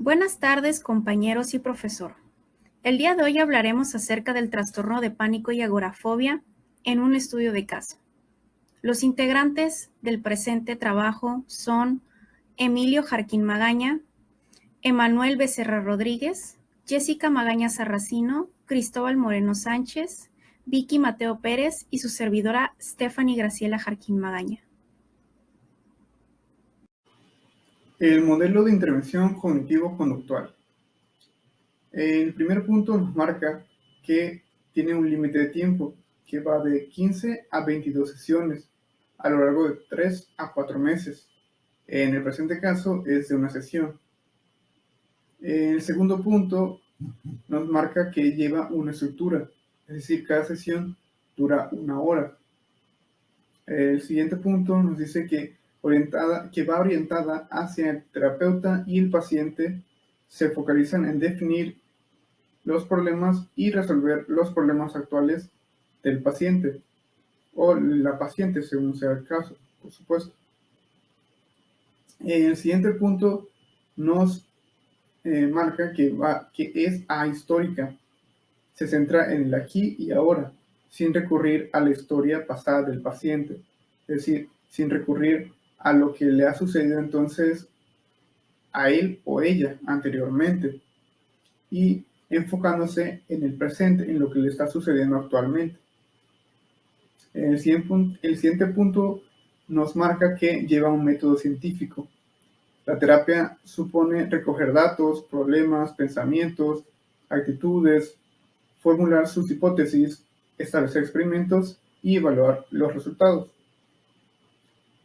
Buenas tardes, compañeros y profesor. El día de hoy hablaremos acerca del trastorno de pánico y agorafobia en un estudio de caso. Los integrantes del presente trabajo son Emilio Jarquín Magaña, Emanuel Becerra Rodríguez, Jessica Magaña Sarracino, Cristóbal Moreno Sánchez, Vicky Mateo Pérez y su servidora Stephanie Graciela Jarquín Magaña. El modelo de intervención cognitivo-conductual. El primer punto nos marca que tiene un límite de tiempo que va de 15 a 22 sesiones a lo largo de 3 a 4 meses. En el presente caso es de una sesión. El segundo punto nos marca que lleva una estructura, es decir, cada sesión dura 1 hora. El siguiente punto nos dice que va orientada hacia el terapeuta y el paciente. Se focalizan en definir los problemas y resolver los problemas actuales del paciente o la paciente, según sea el caso, por supuesto. El siguiente punto nos marca que es ahistórica. Se centra en el aquí y ahora, sin recurrir a la historia pasada del paciente, es decir, sin recurrir a lo que le ha sucedido entonces a él o ella anteriormente, y enfocándose en el presente, en lo que le está sucediendo actualmente. El siguiente punto nos marca que lleva un método científico. La terapia supone recoger datos, problemas, pensamientos, actitudes, formular sus hipótesis, establecer experimentos y evaluar los resultados.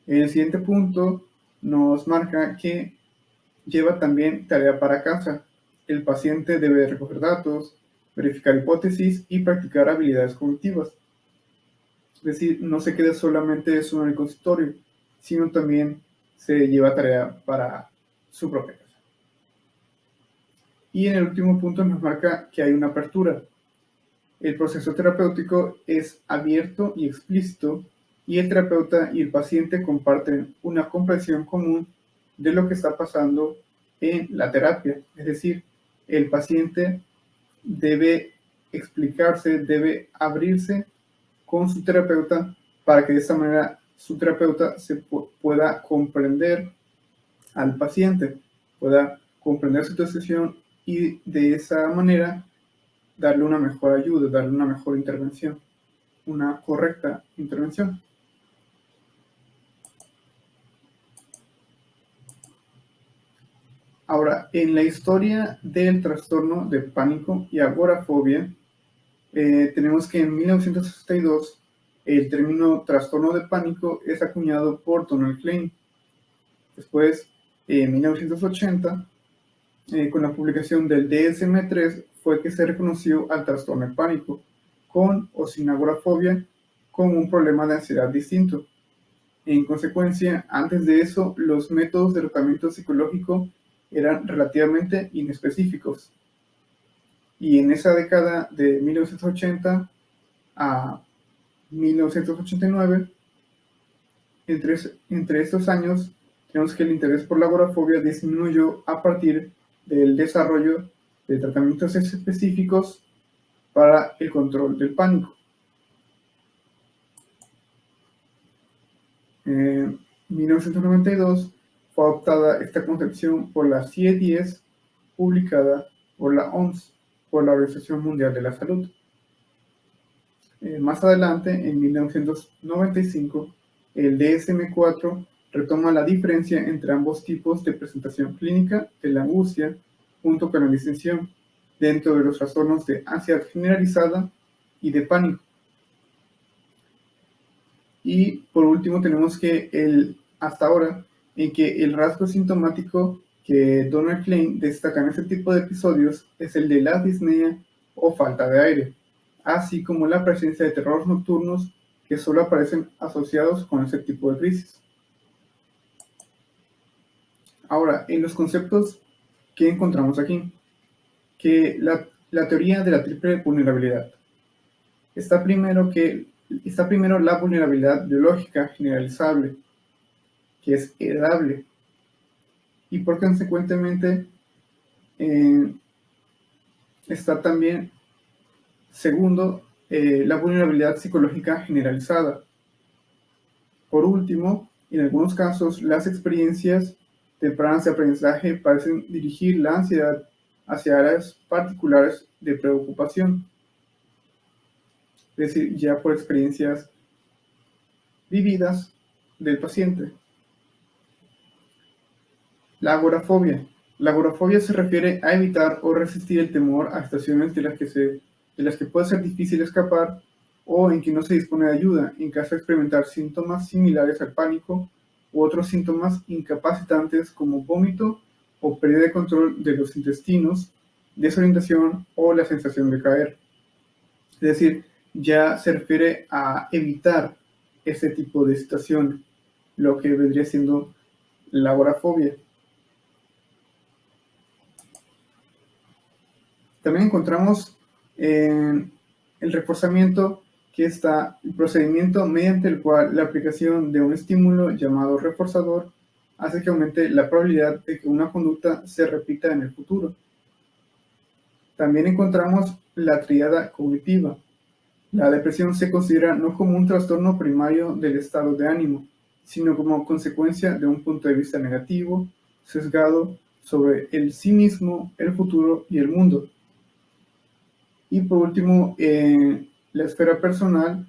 El siguiente punto nos marca que lleva también tarea para casa. El paciente debe recoger datos, verificar hipótesis y practicar habilidades cognitivas. Es decir, no se queda solamente eso en el consultorio, sino también se lleva tarea para su propia casa. Y en el último punto nos marca que hay una apertura. El proceso terapéutico es abierto y explícito, y el terapeuta y el paciente comparten una comprensión común de lo que está pasando en la terapia. Es decir, el paciente debe explicarse, debe abrirse con su terapeuta para que de esta manera su terapeuta pueda comprender al paciente, pueda comprender su situación y de esa manera darle una mejor ayuda, darle una mejor intervención, una correcta intervención. Ahora, en la historia del trastorno de pánico y agorafobia, tenemos que en 1962 el término trastorno de pánico es acuñado por Donald Klein. Después, en 1980, con la publicación del DSM-3, fue que se reconoció al trastorno de pánico, con o sin agorafobia, como un problema de ansiedad distinto. En consecuencia, antes de eso, los métodos de tratamiento psicológico eran relativamente inespecíficos. Y en esa década de 1980 a 1989, entre estos años, tenemos que el interés por la agorafobia disminuyó a partir del desarrollo de tratamientos específicos para el control del pánico. En 1992 fue adoptada esta concepción por la CIE-10, publicada por la OMS, por la Organización Mundial de la Salud. Más adelante, en 1995, el DSM-4 retoma la diferencia entre ambos tipos de presentación clínica de la angustia, junto con la distinción dentro de los trastornos de ansiedad generalizada y de pánico. Y por último tenemos que hasta ahora, en que el rasgo sintomático que Donald Klein destaca en este tipo de episodios es el de la disnea o falta de aire, así como la presencia de terrores nocturnos que solo aparecen asociados con ese tipo de crisis. Ahora, en los conceptos que encontramos aquí, que la teoría de la triple vulnerabilidad. Está primero la vulnerabilidad biológica generalizable, que es heredable, y por consecuentemente Está también, segundo, la vulnerabilidad psicológica generalizada. Por último, en algunos casos, las experiencias tempranas de aprendizaje parecen dirigir la ansiedad hacia áreas particulares de preocupación, es decir, ya por experiencias vividas del paciente. La agorafobia. La agorafobia se refiere a evitar o resistir el temor a situaciones de las que puede ser difícil escapar o en que no se dispone de ayuda en caso de experimentar síntomas similares al pánico u otros síntomas incapacitantes como vómito o pérdida de control de los intestinos, desorientación o la sensación de caer. Es decir, ya se refiere a evitar ese tipo de situación, lo que vendría siendo la agorafobia. También encontramos en el reforzamiento que está el procedimiento mediante el cual la aplicación de un estímulo llamado reforzador hace que aumente la probabilidad de que una conducta se repita en el futuro. También encontramos la tríada cognitiva. La depresión se considera no como un trastorno primario del estado de ánimo, sino como consecuencia de un punto de vista negativo, sesgado sobre el sí mismo, el futuro y el mundo. Y por último, la esfera personal,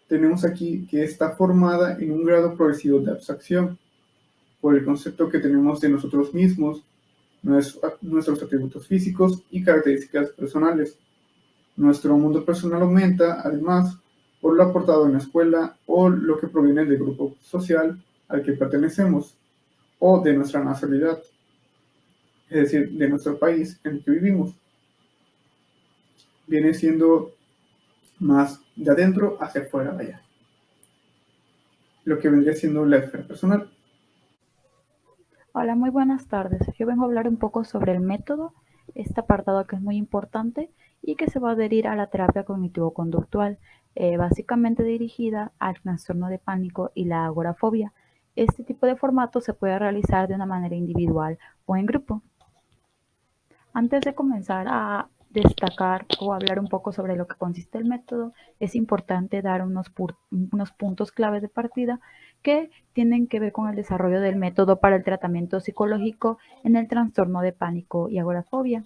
tenemos aquí que está formada en un grado progresivo de abstracción por el concepto que tenemos de nosotros mismos, nuestros atributos físicos y características personales. Nuestro mundo personal aumenta, además, por lo aportado en la escuela o lo que proviene del grupo social al que pertenecemos o de nuestra nacionalidad, es decir, de nuestro país en el que vivimos. Viene siendo más de adentro hacia afuera, vaya. Lo que vendría siendo la esfera personal. Hola, muy buenas tardes. Yo vengo a hablar un poco sobre el método, este apartado que es muy importante y que se va a adherir a la terapia cognitivo-conductual, básicamente dirigida al trastorno de pánico y la agorafobia. Este tipo de formato se puede realizar de una manera individual o en grupo. Antes de comenzar a destacar o hablar un poco sobre lo que consiste el método, es importante dar unos puntos claves de partida que tienen que ver con el desarrollo del método para el tratamiento psicológico en el trastorno de pánico y agorafobia.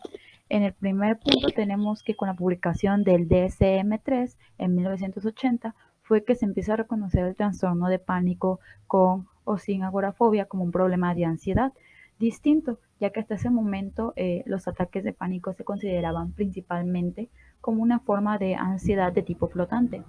En el primer punto tenemos que con la publicación del DSM-3 en 1980 fue que se empieza a reconocer el trastorno de pánico con o sin agorafobia como un problema de ansiedad distinto, ya que hasta ese momento los ataques de pánico se consideraban principalmente como una forma de ansiedad de tipo flotante.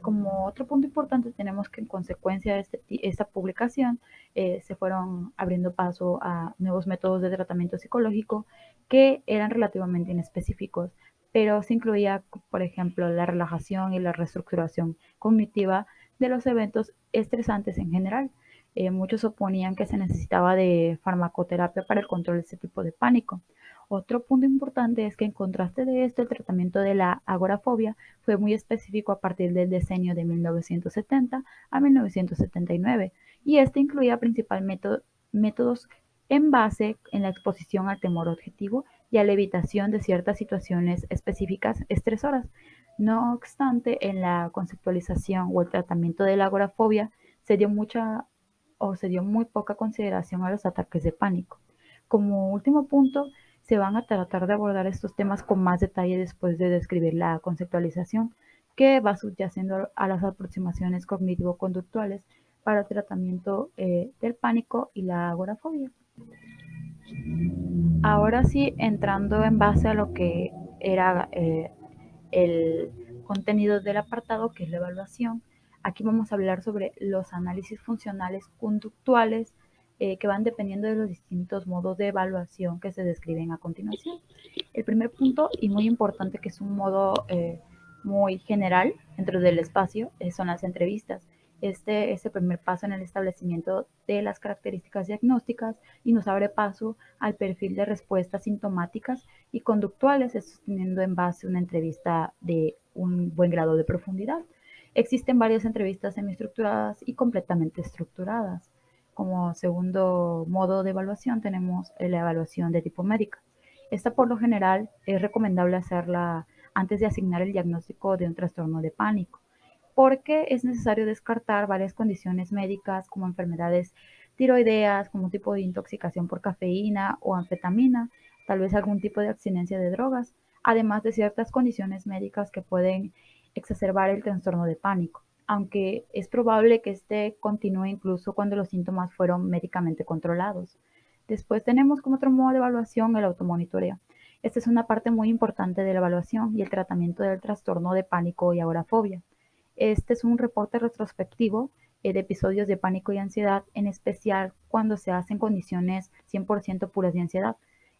Como otro punto importante tenemos que en consecuencia de esta publicación se fueron abriendo paso a nuevos métodos de tratamiento psicológico que eran relativamente inespecíficos, pero se incluía, por ejemplo, la relajación y la reestructuración cognitiva de los eventos estresantes en general. Muchos oponían que se necesitaba de farmacoterapia para el control de este tipo de pánico. Otro punto importante es que en contraste de esto, el tratamiento de la agorafobia fue muy específico a partir del decenio de 1970 a 1979 y este incluía principalmente métodos en base en la exposición al temor objetivo y a la evitación de ciertas situaciones específicas estresoras. No obstante, en la conceptualización o el tratamiento de la agorafobia se dio muy poca consideración a los ataques de pánico. Como último punto, se van a tratar de abordar estos temas con más detalle después de describir la conceptualización que va subyacendo a las aproximaciones cognitivo-conductuales para el tratamiento del pánico y la agorafobia. Ahora sí, entrando en base a lo que era el contenido del apartado, que es la evaluación, aquí vamos a hablar sobre los análisis funcionales conductuales que van dependiendo de los distintos modos de evaluación que se describen a continuación. El primer punto, y muy importante, que es un modo muy general dentro del espacio, son las entrevistas. Este es el primer paso en el establecimiento de las características diagnósticas y nos abre paso al perfil de respuestas sintomáticas y conductuales, esto teniendo en base una entrevista de un buen grado de profundidad. Existen varias entrevistas semiestructuradas y completamente estructuradas. Como segundo modo de evaluación tenemos la evaluación de tipo médica. Esta por lo general es recomendable hacerla antes de asignar el diagnóstico de un trastorno de pánico, porque es necesario descartar varias condiciones médicas como enfermedades tiroideas, como un tipo de intoxicación por cafeína o anfetamina, tal vez algún tipo de abstinencia de drogas, además de ciertas condiciones médicas que pueden exacerbar el trastorno de pánico, aunque es probable que este continúe incluso cuando los síntomas fueron médicamente controlados. Después tenemos como otro modo de evaluación el automonitoreo. Esta es una parte muy importante de la evaluación y el tratamiento del trastorno de pánico y agorafobia. Este es un reporte retrospectivo de episodios de pánico y ansiedad, en especial cuando se hacen condiciones 100% puras de ansiedad.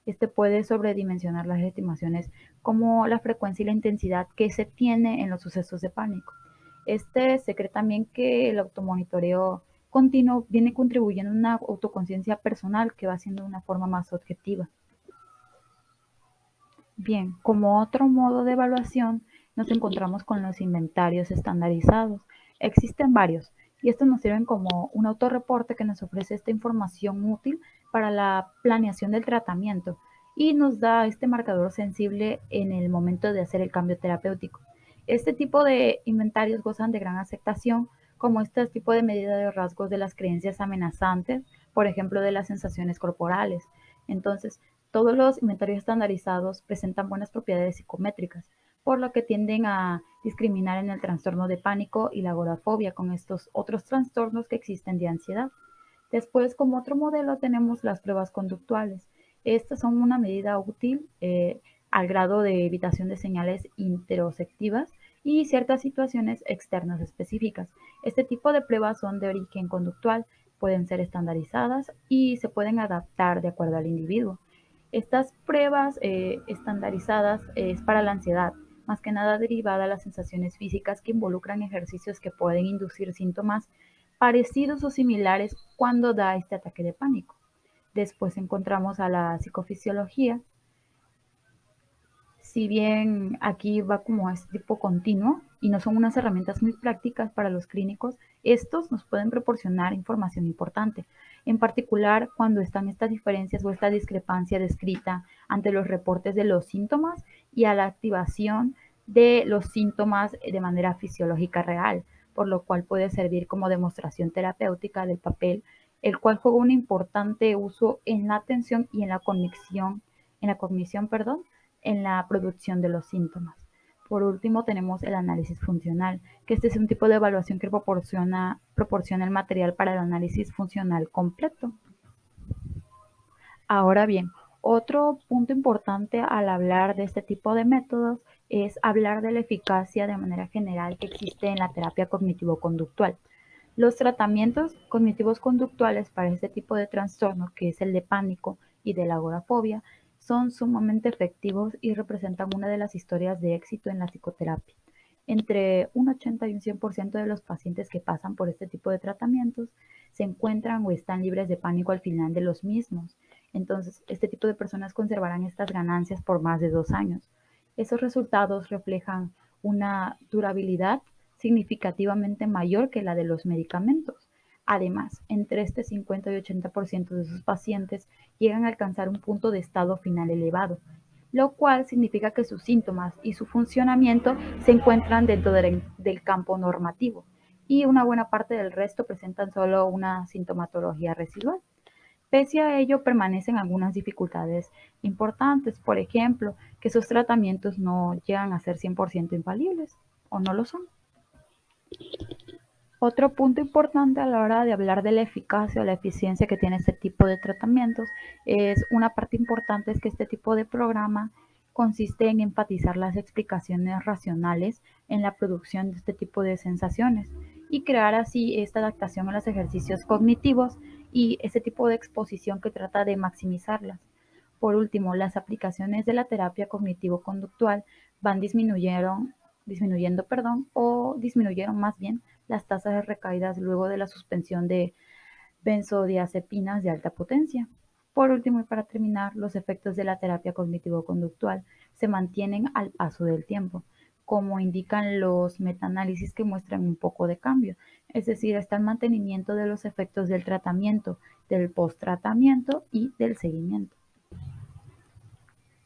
Este puede sobredimensionar las estimaciones como la frecuencia y la intensidad que se tiene en los sucesos de pánico. Se cree también que el automonitoreo continuo viene contribuyendo a una autoconciencia personal que va siendo de una forma más objetiva. Bien, como otro modo de evaluación, nos encontramos con los inventarios estandarizados. Existen varios y estos nos sirven como un autorreporte que nos ofrece esta información útil para la planeación del tratamiento y nos da este marcador sensible en el momento de hacer el cambio terapéutico. Este tipo de inventarios gozan de gran aceptación, como este tipo de medida de rasgos de las creencias amenazantes, por ejemplo, de las sensaciones corporales. Entonces, todos los inventarios estandarizados presentan buenas propiedades psicométricas, por lo que tienden a discriminar en el trastorno de pánico y la agorafobia con estos otros trastornos que existen de ansiedad. Después, como otro modelo, tenemos las pruebas conductuales. Estas son una medida útil al grado de evitación de señales interoceptivas y ciertas situaciones externas específicas. Este tipo de pruebas son de origen conductual, pueden ser estandarizadas y se pueden adaptar de acuerdo al individuo. Estas pruebas estandarizadas es para la ansiedad, más que nada derivada de las sensaciones físicas que involucran ejercicios que pueden inducir síntomas parecidos o similares cuando da este ataque de pánico. Después encontramos a la psicofisiología. Si bien aquí va como a este tipo continuo y no son unas herramientas muy prácticas para los clínicos, estos nos pueden proporcionar información importante, en particular cuando están estas diferencias o esta discrepancia descrita ante los reportes de los síntomas y a la activación de los síntomas de manera fisiológica real, por lo cual puede servir como demostración terapéutica del papel, el cual juega un importante uso en la atención y en la producción de los síntomas. Por último, tenemos el análisis funcional, que este es un tipo de evaluación que proporciona el material para el análisis funcional completo. Ahora bien, otro punto importante al hablar de este tipo de métodos es hablar de la eficacia de manera general que existe en la terapia cognitivo-conductual. Los tratamientos cognitivos conductuales para este tipo de trastorno, que es el de pánico y de la agorafobia, son sumamente efectivos y representan una de las historias de éxito en la psicoterapia. Entre un 80 y un 100% de los pacientes que pasan por este tipo de tratamientos se encuentran o están libres de pánico al final de los mismos. Entonces, este tipo de personas conservarán estas ganancias por más de 2 años. Esos resultados reflejan una durabilidad significativamente mayor que la de los medicamentos. Además, entre este 50 y 80% de sus pacientes llegan a alcanzar un punto de estado final elevado, lo cual significa que sus síntomas y su funcionamiento se encuentran dentro del campo normativo y una buena parte del resto presentan solo una sintomatología residual. Pese a ello, permanecen algunas dificultades importantes, por ejemplo, que esos tratamientos no llegan a ser 100% infalibles o no lo son. Otro punto importante a la hora de hablar de la eficacia o la eficiencia que tiene este tipo de tratamientos es una parte importante es que este tipo de programa consiste en enfatizar las explicaciones racionales en la producción de este tipo de sensaciones y crear así esta adaptación a los ejercicios cognitivos y este tipo de exposición que trata de maximizarlas. Por último, las aplicaciones de la terapia cognitivo-conductual van disminuyeron más bien las tasas de recaídas luego de la suspensión de benzodiazepinas de alta potencia. Por último y para terminar, los efectos de la terapia cognitivo-conductual se mantienen al paso del tiempo, como indican los metaanálisis que muestran un poco de cambio. es decir, está el mantenimiento de los efectos del tratamiento, del post-tratamiento y del seguimiento.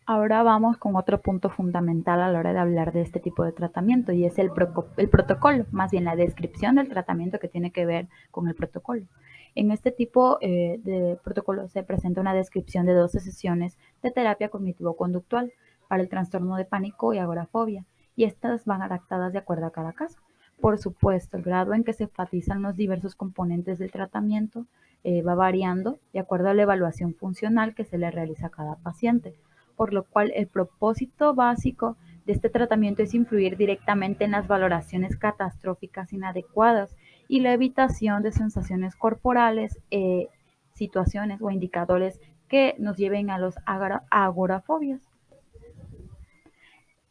Ahora vamos con otro punto fundamental a la hora de hablar de este tipo de tratamiento y es el protocolo, más bien la descripción del tratamiento que tiene que ver con el protocolo. En este tipo de protocolo se presenta una descripción de 12 sesiones de terapia cognitivo-conductual para el trastorno de pánico y agorafobia, y estas van adaptadas de acuerdo a cada caso. Por supuesto, el grado en que se enfatizan los diversos componentes del tratamiento va variando de acuerdo a la evaluación funcional que se le realiza a cada paciente, por lo cual el propósito básico de este tratamiento es influir directamente en las valoraciones catastróficas inadecuadas y la evitación de sensaciones corporales, situaciones o indicadores que nos lleven a los agorafobias.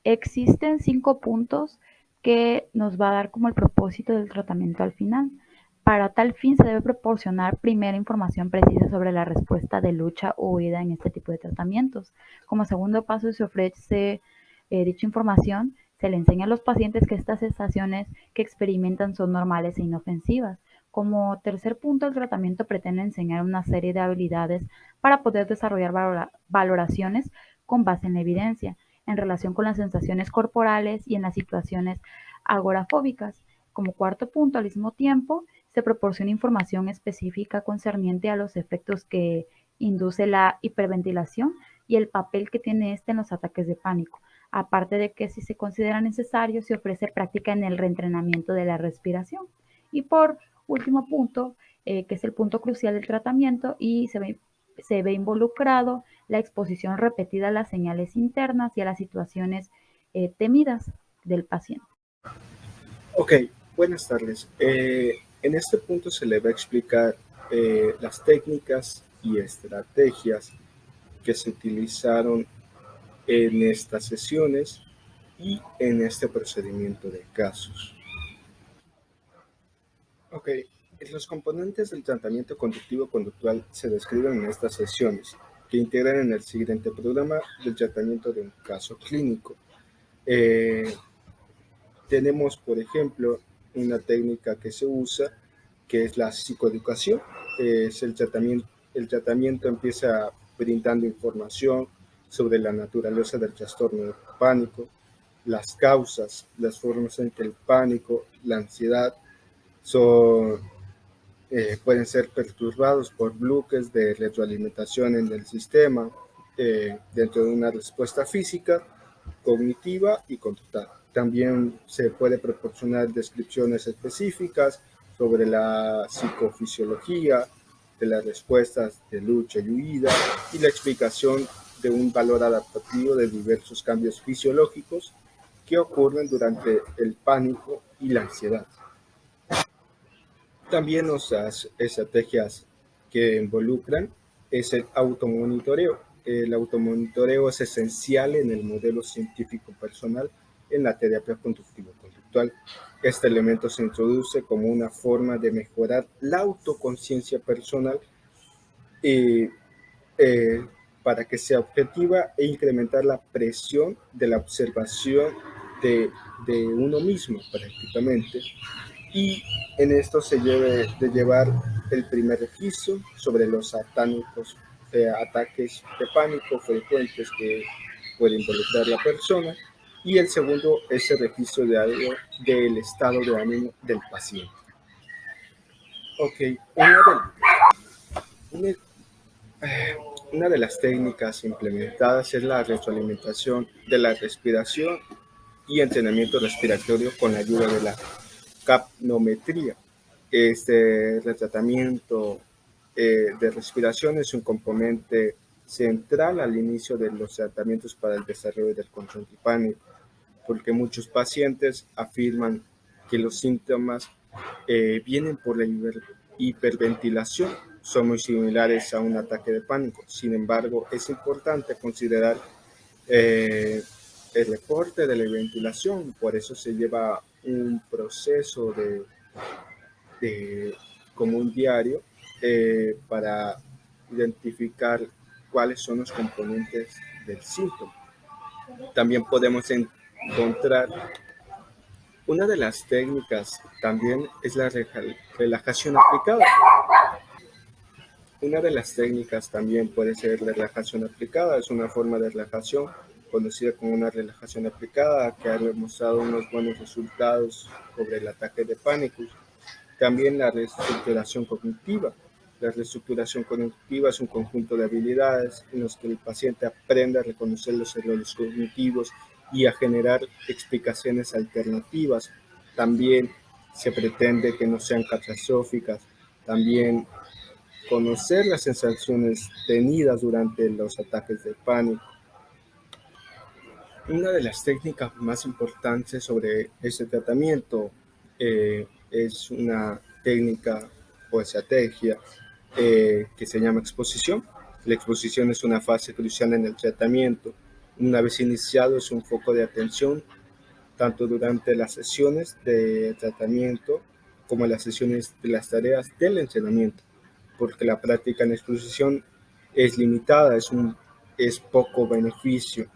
Existen 5 puntos que nos va a dar como el propósito del tratamiento al final. Para tal fin se debe proporcionar primero información precisa sobre la respuesta de lucha o huida en este tipo de tratamientos. Como segundo paso se ofrece dicha información, se le enseña a los pacientes que estas sensaciones que experimentan son normales e inofensivas. Como tercer punto, el tratamiento pretende enseñar una serie de habilidades para poder desarrollar valoraciones con base en la evidencia en relación con las sensaciones corporales y en las situaciones agorafóbicas. Como cuarto punto, al mismo tiempo, se proporciona información específica concerniente a los efectos que induce la hiperventilación y el papel que tiene este en los ataques de pánico. Aparte de que si se considera necesario, se ofrece práctica en el reentrenamiento de la respiración. Y por último punto, que es el punto crucial del tratamiento y se ve involucrado la exposición repetida a las señales internas y a las situaciones temidas del paciente. Ok, buenas tardes. En este punto se le va a explicar las técnicas y estrategias que se utilizaron en estas sesiones y en este procedimiento de casos. Ok, los componentes del tratamiento conductivo-conductual se describen en estas sesiones, que integran en el siguiente programa del tratamiento de un caso clínico. Tenemos, por ejemplo, una técnica que se usa, que es la psicoeducación. Es el tratamiento empieza brindando información sobre la naturaleza del trastorno de pánico, las causas, las formas en que el pánico, la ansiedad pueden ser perturbados por bloques de retroalimentación en el sistema dentro de una respuesta física, cognitiva y conductual. También se puede proporcionar descripciones específicas sobre la psicofisiología de las respuestas de lucha y huida y la explicación de un valor adaptativo de diversos cambios fisiológicos que ocurren durante el pánico y la ansiedad. También otras estrategias que involucran es el automonitoreo. El automonitoreo es esencial en el modelo científico personal en la terapia conductivo-conductual. Este elemento se introduce como una forma de mejorar la autoconciencia personal para que sea objetiva e incrementar la presión de la observación de uno mismo prácticamente. Y en esto se debe de llevar el primer registro sobre los ataques de pánico frecuentes que puede involucrar a la persona, y el segundo es el registro del estado de ánimo del paciente. Ok, una de las técnicas implementadas es la retroalimentación de la respiración y entrenamiento respiratorio con la ayuda de la capnometría. Este tratamiento de respiración es un componente central al inicio de los tratamientos para el desarrollo del control del pánico, porque muchos pacientes afirman que los síntomas vienen por la hiperventilación, son muy similares a un ataque de pánico. Sin embargo, es importante considerar el reporte de la ventilación, por eso se lleva un proceso como un diario para identificar cuáles son los componentes del síntoma. También podemos encontrar Una de las técnicas también es la relajación aplicada. Una de las técnicas también puede ser la relajación aplicada. Es una forma de relajación conocida como una relajación aplicada que ha demostrado unos buenos resultados sobre el ataque de pánico. También la reestructuración cognitiva. La reestructuración cognitiva es un conjunto de habilidades en los que el paciente aprende a reconocer los errores cognitivos y a generar explicaciones alternativas. También se pretende que no sean catastróficas. También conocer las sensaciones tenidas durante los ataques de pánico. Una de las técnicas más importantes sobre este tratamiento es una técnica o estrategia que se llama exposición. La exposición es una fase crucial en el tratamiento. Una vez iniciado es un foco de atención tanto durante las sesiones de tratamiento como en las sesiones de las tareas del entrenamiento, porque la práctica en exposición es limitada, es poco beneficio,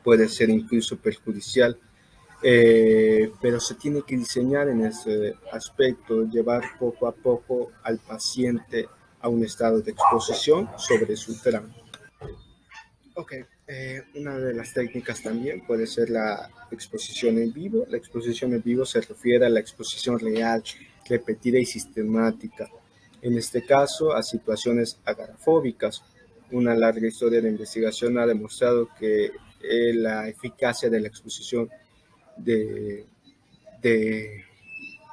puede ser incluso perjudicial, pero se tiene que diseñar en ese aspecto, llevar poco a poco al paciente a un estado de exposición sobre su trauma. Una de las técnicas también puede ser la exposición en vivo. La exposición en vivo se refiere a la exposición real, repetida y sistemática. En este caso, a situaciones agorafóbicas. Una larga historia de investigación ha demostrado que la eficacia de la exposición de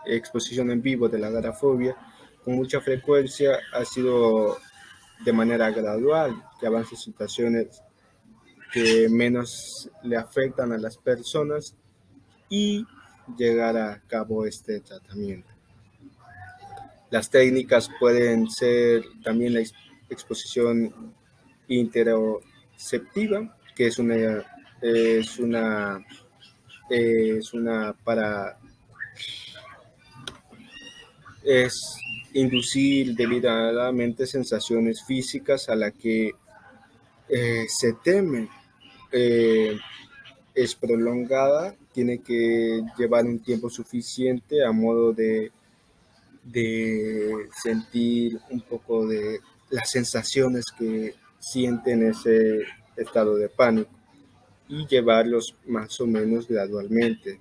exposición en vivo de la agorafobia con mucha frecuencia ha sido de manera gradual, que avanza situaciones que menos le afectan a las personas y llegar a cabo este tratamiento. Las técnicas pueden ser también la exposición interoceptiva, que es inducir debidamente sensaciones físicas a las que se temen. Es prolongada, tiene que llevar un tiempo suficiente a modo de sentir un poco de las sensaciones que sienten ese estado de pánico y llevarlos más o menos gradualmente.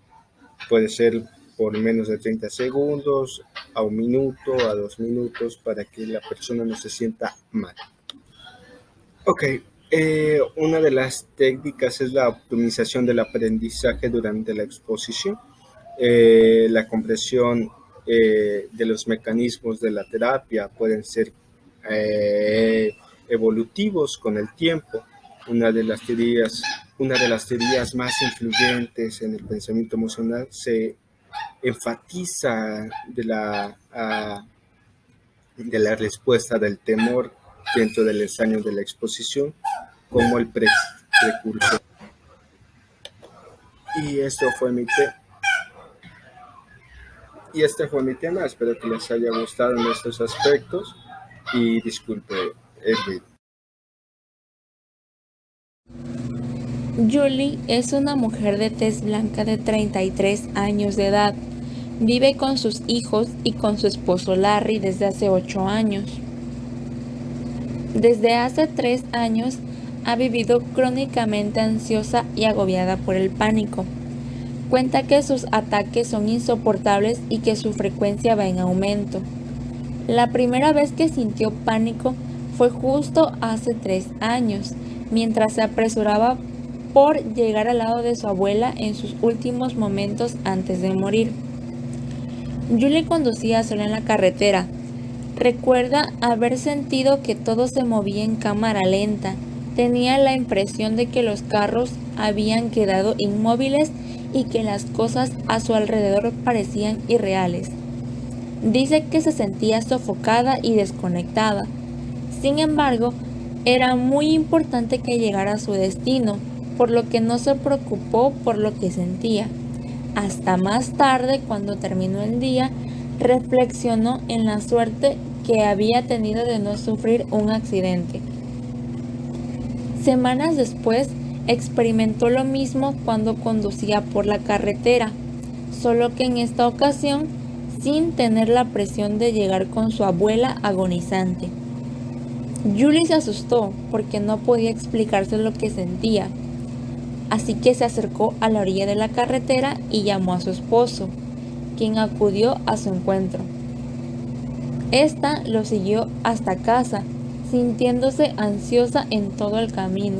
Puede ser por menos de 30 segundos, a 1 minuto, a 2 minutos, para que la persona no se sienta mal. Una de las técnicas es la optimización del aprendizaje durante la exposición. La comprensión de los mecanismos de la terapia pueden ser evolutivos con el tiempo. Una de las teorías más influyentes en el pensamiento emocional se enfatiza de la respuesta del temor dentro del ensayo de la exposición como el precursor. Y este fue mi tema. Espero que les haya gustado en estos aspectos y disculpe el ruido. Julie es una mujer de tez blanca de 33 años de edad. Vive con sus hijos y con su esposo Larry desde hace 8 años. Desde hace 3 años ha vivido crónicamente ansiosa y agobiada por el pánico. Cuenta que sus ataques son insoportables y que su frecuencia va en aumento. La primera vez que sintió pánico fue justo hace 3 años, mientras se apresuraba por llegar al lado de su abuela en sus últimos momentos antes de morir. Julie conducía sola en la carretera. Recuerda haber sentido que todo se movía en cámara lenta. Tenía la impresión de que los carros habían quedado inmóviles y que las cosas a su alrededor parecían irreales. Dice que se sentía sofocada y desconectada. Sin embargo, era muy importante que llegara a su destino, por lo que no se preocupó por lo que sentía. Hasta más tarde, cuando terminó el día, reflexionó en la suerte que había tenido de no sufrir un accidente. Semanas después, experimentó lo mismo cuando conducía por la carretera. solo que en esta ocasión sin tener la presión de llegar con su abuela agonizante. Julie se asustó porque no podía explicarse lo que sentía, así que se acercó a la orilla de la carretera y llamó a su esposo, quien acudió a su encuentro. Esta lo siguió hasta casa, sintiéndose ansiosa en todo el camino.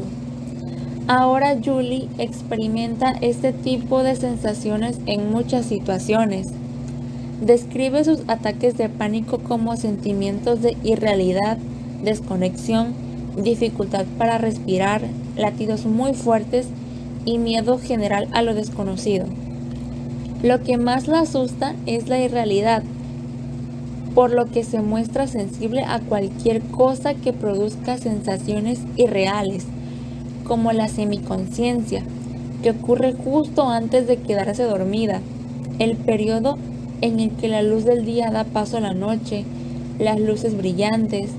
Ahora Julie experimenta este tipo de sensaciones en muchas situaciones. Describe sus ataques de pánico como sentimientos de irrealidad, desconexión, dificultad para respirar, latidos muy fuertes y miedo general a lo desconocido. Lo que más la asusta es la irrealidad, por lo que se muestra sensible a cualquier cosa que produzca sensaciones irreales, como la semiconsciencia, que ocurre justo antes de quedarse dormida, el periodo en el que la luz del día da paso a la noche, las luces brillantes,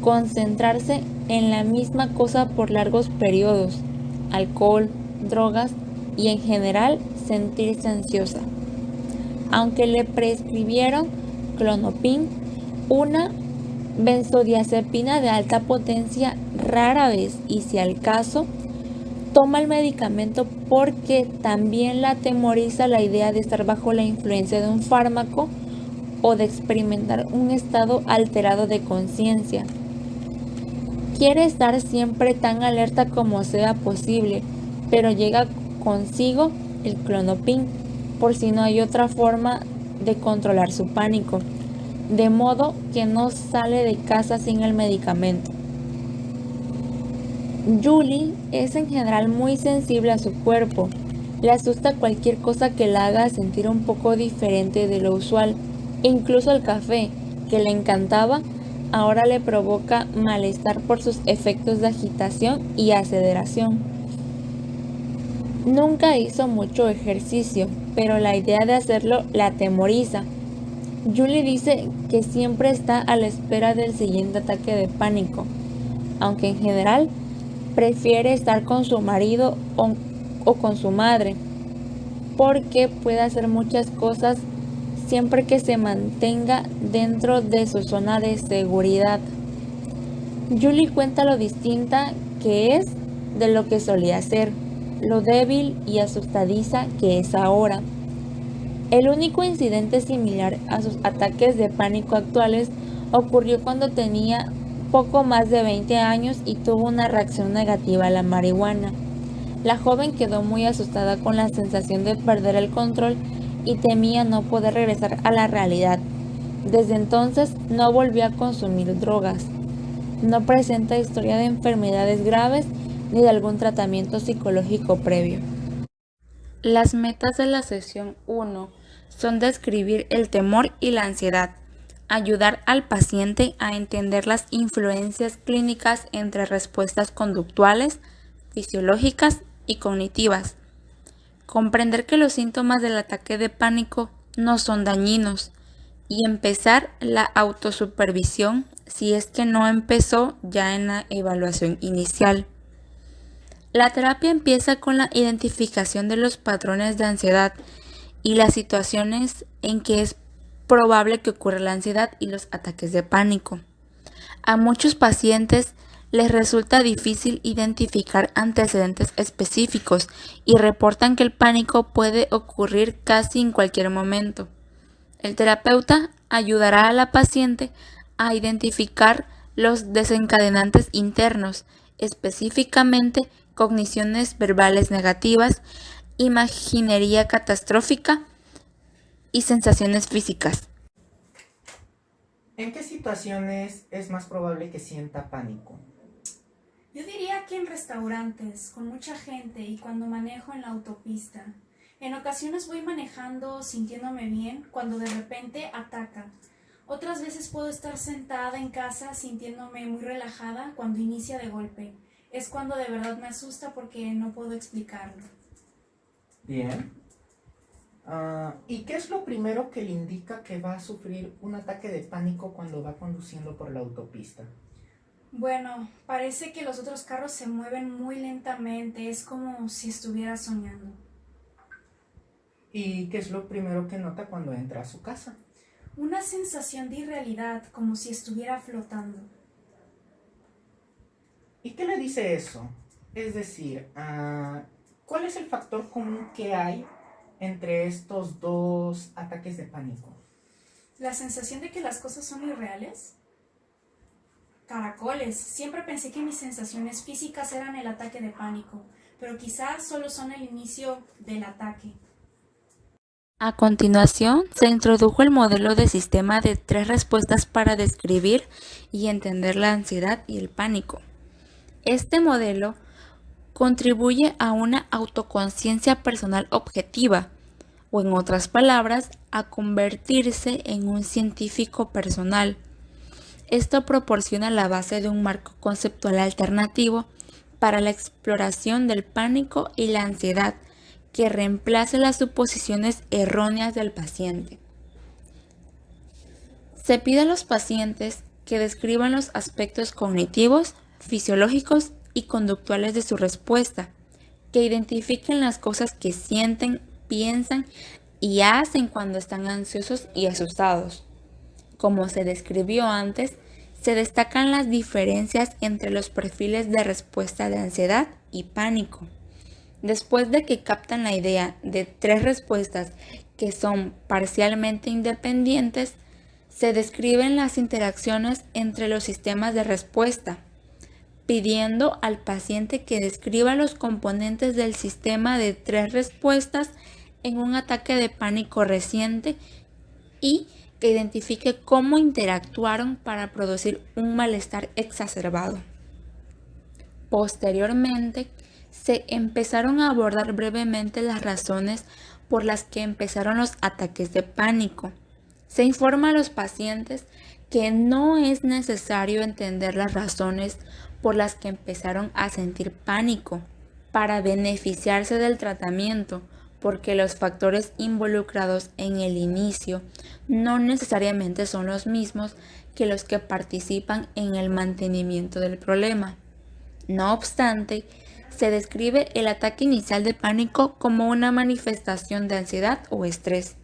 concentrarse en la misma cosa por largos periodos, alcohol, drogas y en general sentirse ansiosa. Aunque le prescribieron Klonopin, una benzodiazepina de alta potencia, rara vez y si al caso, toma el medicamento porque también la atemoriza la idea de estar bajo la influencia de un fármaco o de experimentar un estado alterado de conciencia. Quiere estar siempre tan alerta como sea posible, pero llega consigo el Klonopin por si no hay otra forma de controlar su pánico, de modo que no sale de casa sin el medicamento. Julie es en general muy sensible a su cuerpo. Le asusta cualquier cosa que la haga sentir un poco diferente de lo usual. Incluso el café, que le encantaba, ahora le provoca malestar por sus efectos de agitación y aceleración. Nunca hizo mucho ejercicio, pero la idea de hacerlo la atemoriza. Julie dice que siempre está a la espera del siguiente ataque de pánico, aunque en general prefiere estar con su marido o con su madre, porque puede hacer muchas cosas siempre que se mantenga dentro de su zona de seguridad. Julie cuenta lo distinta que es de lo que solía ser, lo débil y asustadiza que es ahora. El único incidente similar a sus ataques de pánico actuales ocurrió cuando tenía poco más de 20 años y tuvo una reacción negativa a la marihuana. La joven quedó muy asustada con la sensación de perder el control y temía no poder regresar a la realidad. Desde entonces no volvió a consumir drogas. No presenta historia de enfermedades graves ni de algún tratamiento psicológico previo. Las metas de la sesión 1 son describir el temor y la ansiedad, ayudar al paciente a entender las influencias clínicas entre respuestas conductuales, fisiológicas y cognitivas, comprender que los síntomas del ataque de pánico no son dañinos y empezar la autosupervisión si es que no empezó ya en la evaluación inicial. La terapia empieza con la identificación de los patrones de ansiedad y las situaciones en que es probable que ocurra la ansiedad y los ataques de pánico. A muchos pacientes les resulta difícil identificar antecedentes específicos y reportan que el pánico puede ocurrir casi en cualquier momento. El terapeuta ayudará a la paciente a identificar los desencadenantes internos, específicamente cogniciones verbales negativas, imaginería catastrófica y sensaciones físicas. ¿En qué situaciones es más probable que sienta pánico? Yo diría que en restaurantes, con mucha gente y cuando manejo en la autopista. En ocasiones voy manejando sintiéndome bien cuando de repente ataca. Otras veces puedo estar sentada en casa sintiéndome muy relajada cuando inicia de golpe. Es cuando de verdad me asusta porque no puedo explicarlo. Bien. ¿Y qué es lo primero que le indica que va a sufrir un ataque de pánico cuando va conduciendo por la autopista? Bueno, parece que los otros carros se mueven muy lentamente, es como si estuviera soñando. ¿Y qué es lo primero que nota cuando entra a su casa? Una sensación de irrealidad, como si estuviera flotando. ¿Y qué le dice eso? Es decir, ¿cuál es el factor común que hay entre estos dos ataques de pánico? ¿La sensación de que las cosas son irreales? Caracoles. Siempre pensé que mis sensaciones físicas eran el ataque de pánico, pero quizás solo son el inicio del ataque. A continuación, se introdujo el modelo de sistema de 3 respuestas para describir y entender la ansiedad y el pánico. Este modelo contribuye a una autoconciencia personal objetiva, o en otras palabras, a convertirse en un científico personal. Esto proporciona la base de un marco conceptual alternativo para la exploración del pánico y la ansiedad, que reemplace las suposiciones erróneas del paciente. Se pide a los pacientes que describan los aspectos cognitivos, fisiológicos y conductuales de su respuesta, que identifiquen las cosas que sienten, piensan y hacen cuando están ansiosos y asustados. Como se describió antes, se destacan las diferencias entre los perfiles de respuesta de ansiedad y pánico. Después de que captan la idea de 3 respuestas que son parcialmente independientes, se describen las interacciones entre los sistemas de respuesta, pidiendo al paciente que describa los componentes del sistema de 3 respuestas en un ataque de pánico reciente y que identifique cómo interactuaron para producir un malestar exacerbado. Posteriormente, se empezaron a abordar brevemente las razones por las que empezaron los ataques de pánico. Se informa a los pacientes que no es necesario entender las razones por las que empezaron a sentir pánico para beneficiarse del tratamiento, porque los factores involucrados en el inicio no necesariamente son los mismos que los que participan en el mantenimiento del problema. No obstante, se describe el ataque inicial de pánico como una manifestación de ansiedad o estrés.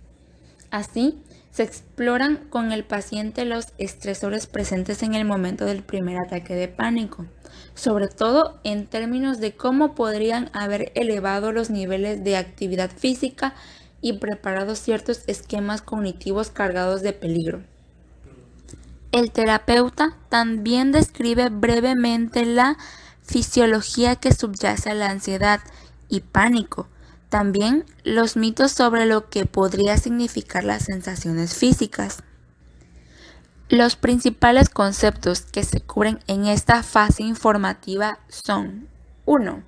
Así, se exploran con el paciente los estresores presentes en el momento del primer ataque de pánico, sobre todo en términos de cómo podrían haber elevado los niveles de actividad física y preparado ciertos esquemas cognitivos cargados de peligro. El terapeuta también describe brevemente la fisiología que subyace a la ansiedad y pánico, también los mitos sobre lo que podría significar las sensaciones físicas. Los principales conceptos que se cubren en esta fase informativa son: 1.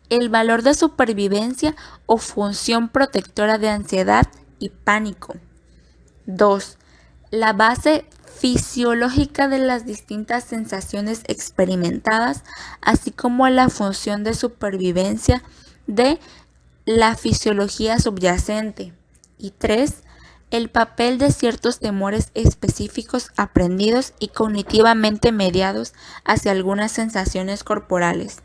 El valor de supervivencia o función protectora de ansiedad y pánico. 2. La base fisiológica de las distintas sensaciones experimentadas, así como la función de supervivencia de la fisiología subyacente. Y 3. El papel de ciertos temores específicos aprendidos y cognitivamente mediados hacia algunas sensaciones corporales.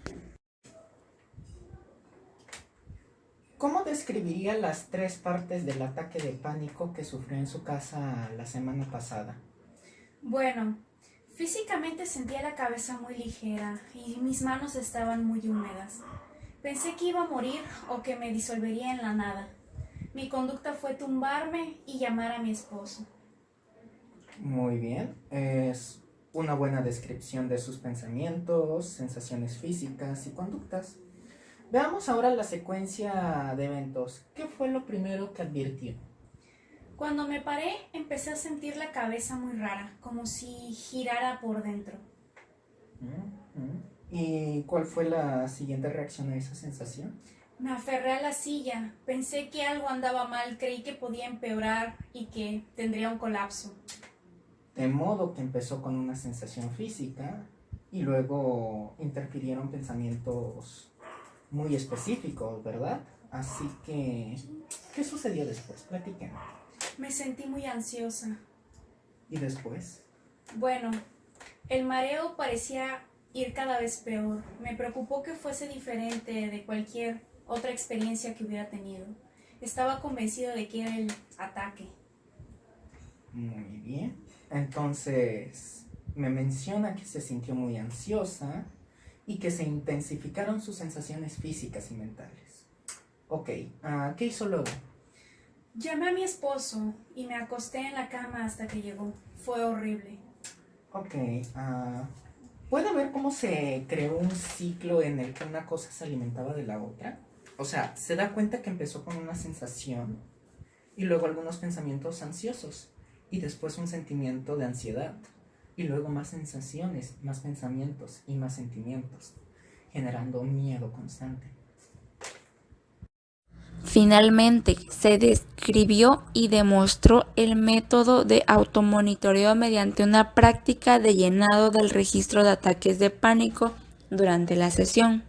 ¿Cómo describiría las 3 partes del ataque de pánico que sufrió en su casa la semana pasada? Bueno, físicamente sentía la cabeza muy ligera y mis manos estaban muy húmedas. Pensé que iba a morir o que me disolvería en la nada. Mi conducta fue tumbarme y llamar a mi esposo. Muy bien, es una buena descripción de sus pensamientos, sensaciones físicas y conductas. Veamos ahora la secuencia de eventos. ¿Qué fue lo primero que advirtió? Cuando me paré, empecé a sentir la cabeza muy rara, como si girara por dentro. ¿Y cuál fue la siguiente reacción a esa sensación? Me aferré a la silla, pensé que algo andaba mal, creí que podía empeorar y que tendría un colapso. De modo que empezó con una sensación física y luego interfirieron pensamientos muy específicos, ¿verdad? Así que, ¿qué sucedió después? Platíquenme. Me sentí muy ansiosa. ¿Y después? Bueno, el mareo parecía ir cada vez peor. Me preocupó que fuese diferente de cualquier otra experiencia que hubiera tenido. Estaba convencido de que era el ataque. Muy bien. Entonces, me menciona que se sintió muy ansiosa y que se intensificaron sus sensaciones físicas y mentales. Ok, ¿qué hizo luego? Llamé a mi esposo y me acosté en la cama hasta que llegó. Fue horrible. Ok, ¿puede ver cómo se creó un ciclo en el que una cosa se alimentaba de la otra? O sea, se da cuenta que empezó con una sensación y luego algunos pensamientos ansiosos y después un sentimiento de ansiedad y luego más sensaciones, más pensamientos y más sentimientos, generando miedo constante. Finalmente, se describió y demostró el método de automonitoreo mediante una práctica de llenado del registro de ataques de pánico durante la sesión.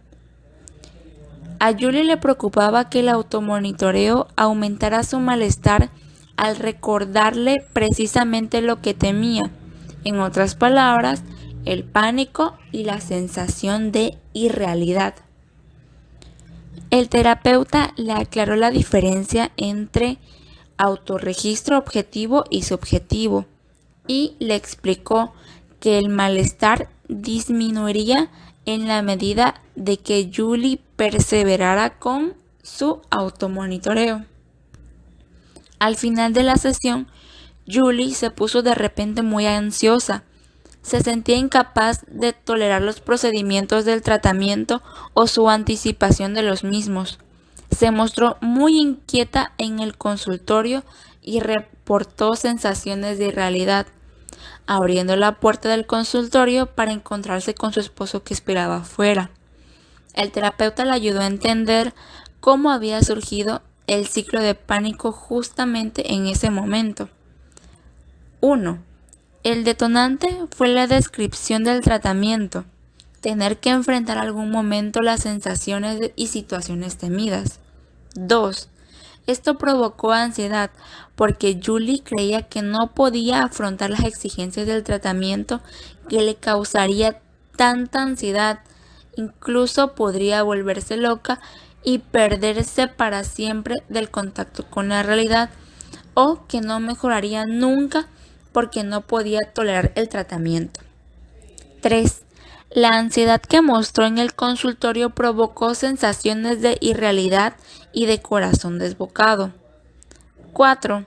A Julie le preocupaba que el automonitoreo aumentara su malestar al recordarle precisamente lo que temía, en otras palabras, el pánico y la sensación de irrealidad. El terapeuta le aclaró la diferencia entre autorregistro objetivo y subjetivo y le explicó que el malestar disminuiría en la medida de que Julie perseverara con su automonitoreo. Al final de la sesión, Julie se puso de repente muy ansiosa. Se sentía incapaz de tolerar los procedimientos del tratamiento o su anticipación de los mismos. Se mostró muy inquieta en el consultorio y reportó sensaciones de irrealidad, abriendo la puerta del consultorio para encontrarse con su esposo que esperaba afuera. El terapeuta le ayudó a entender cómo había surgido el ciclo de pánico justamente en ese momento. 1. El detonante fue la descripción del tratamiento, tener que enfrentar algún momento las sensaciones y situaciones temidas. 2. Esto provocó ansiedad porque Julie creía que no podía afrontar las exigencias del tratamiento que le causaría tanta ansiedad, incluso podría volverse loca y perderse para siempre del contacto con la realidad, o que no mejoraría nunca porque no podía tolerar el tratamiento. 3. La ansiedad que mostró en el consultorio provocó sensaciones de irrealidad y de corazón desbocado. 4.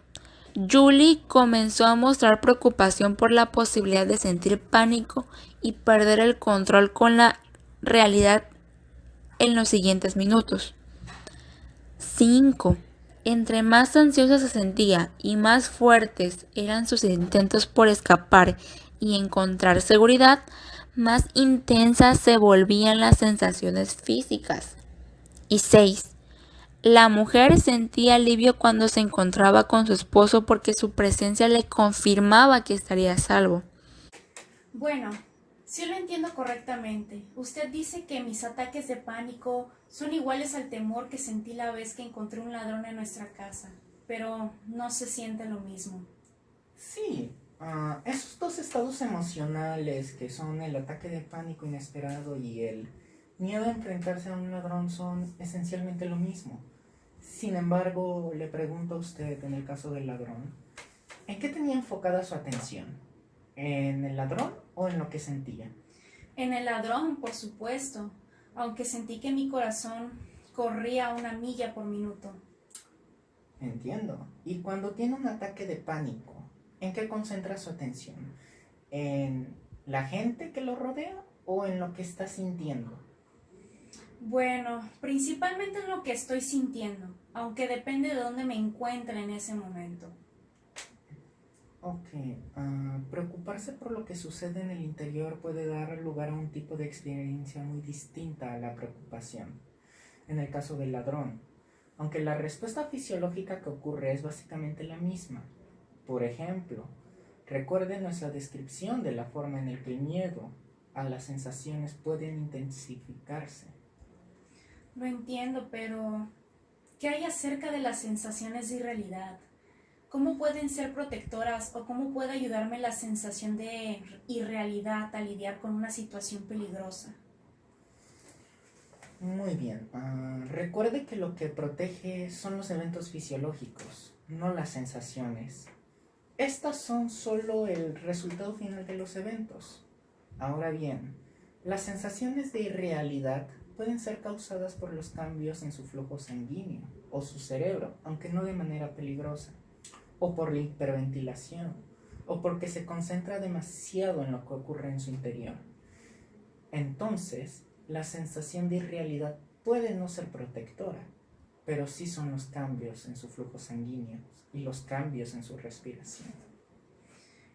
Julie comenzó a mostrar preocupación por la posibilidad de sentir pánico y perder el control con la realidad en los siguientes minutos. 5. Entre más ansiosa se sentía y más fuertes eran sus intentos por escapar y encontrar seguridad, más intensas se volvían las sensaciones físicas. Y 6. La mujer sentía alivio cuando se encontraba con su esposo porque su presencia le confirmaba que estaría a salvo. Bueno, si lo entiendo correctamente, usted dice que mis ataques de pánico son iguales al temor que sentí la vez que encontré un ladrón en nuestra casa, pero no se siente lo mismo. Sí, esos dos estados emocionales que son el ataque de pánico inesperado y el miedo a enfrentarse a un ladrón son esencialmente lo mismo. Sin embargo, le pregunto a usted, en el caso del ladrón, ¿en qué tenía enfocada su atención? ¿En el ladrón o en lo que sentía? En el ladrón, por supuesto, aunque sentí que mi corazón corría a 1 milla por minuto. Entiendo. Y cuando tiene un ataque de pánico, ¿en qué concentra su atención? ¿En la gente que lo rodea o en lo que está sintiendo? Bueno, principalmente en lo que estoy sintiendo, aunque depende de dónde me encuentre en ese momento. Ok, preocuparse por lo que sucede en el interior puede dar lugar a un tipo de experiencia muy distinta a la preocupación. En el caso del ladrón, aunque la respuesta fisiológica que ocurre es básicamente la misma. Por ejemplo, recuerde nuestra descripción de la forma en la que el miedo a las sensaciones pueden intensificarse. Lo entiendo, pero ¿qué hay acerca de las sensaciones de irrealidad? ¿Cómo pueden ser protectoras o cómo puede ayudarme la sensación de irrealidad a lidiar con una situación peligrosa? Muy bien. Recuerde que lo que protege son los eventos fisiológicos, no las sensaciones. Estas son solo el resultado final de los eventos. Ahora bien, las sensaciones de irrealidad pueden ser causadas por los cambios en su flujo sanguíneo o su cerebro, aunque no de manera peligrosa, o por la hiperventilación, o porque se concentra demasiado en lo que ocurre en su interior. Entonces, la sensación de irrealidad puede no ser protectora, pero sí son los cambios en su flujo sanguíneo y los cambios en su respiración.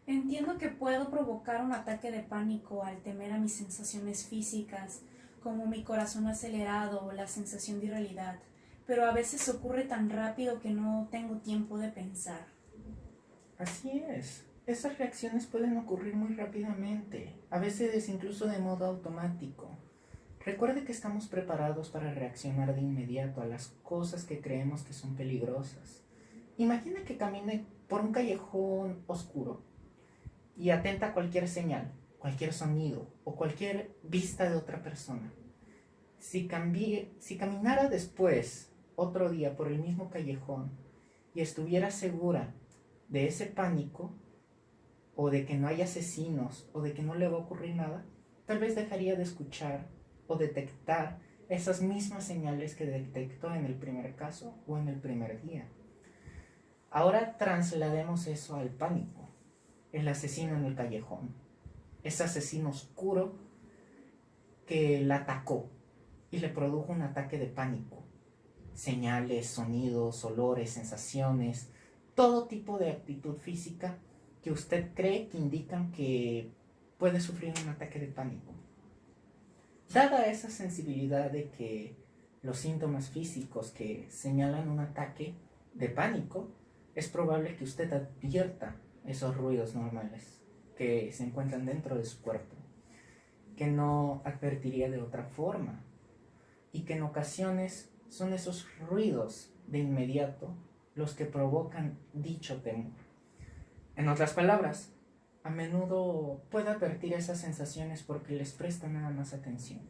Entiendo que puedo provocar un ataque de pánico al temer a mis sensaciones físicas, como mi corazón acelerado o la sensación de irrealidad, pero a veces ocurre tan rápido que no tengo tiempo de pensar. Así es. Esas reacciones pueden ocurrir muy rápidamente, a veces incluso de modo automático. Recuerde que estamos preparados para reaccionar de inmediato a las cosas que creemos que son peligrosas. Imagine que camine por un callejón oscuro y atenta a cualquier señal, cualquier sonido o cualquier vista de otra persona. Si caminara después, otro día, por el mismo callejón y estuviera segura de ese pánico, o de que no hay asesinos, o de que no le va a ocurrir nada, tal vez dejaría de escuchar o detectar esas mismas señales que detectó en el primer caso o en el primer día. Ahora traslademos eso al pánico. El asesino en el callejón. Ese asesino oscuro que la atacó y le produjo un ataque de pánico. Señales, sonidos, olores, sensaciones, todo tipo de actitud física que usted cree que indican que puede sufrir un ataque de pánico. Dada esa sensibilidad de que los síntomas físicos que señalan un ataque de pánico, es probable que usted advierta esos ruidos normales que se encuentran dentro de su cuerpo, que no advertiría de otra forma, y que en ocasiones son esos ruidos de inmediato los que provocan dicho temor. En otras palabras, a menudo puede advertir esas sensaciones porque les presta nada más atención.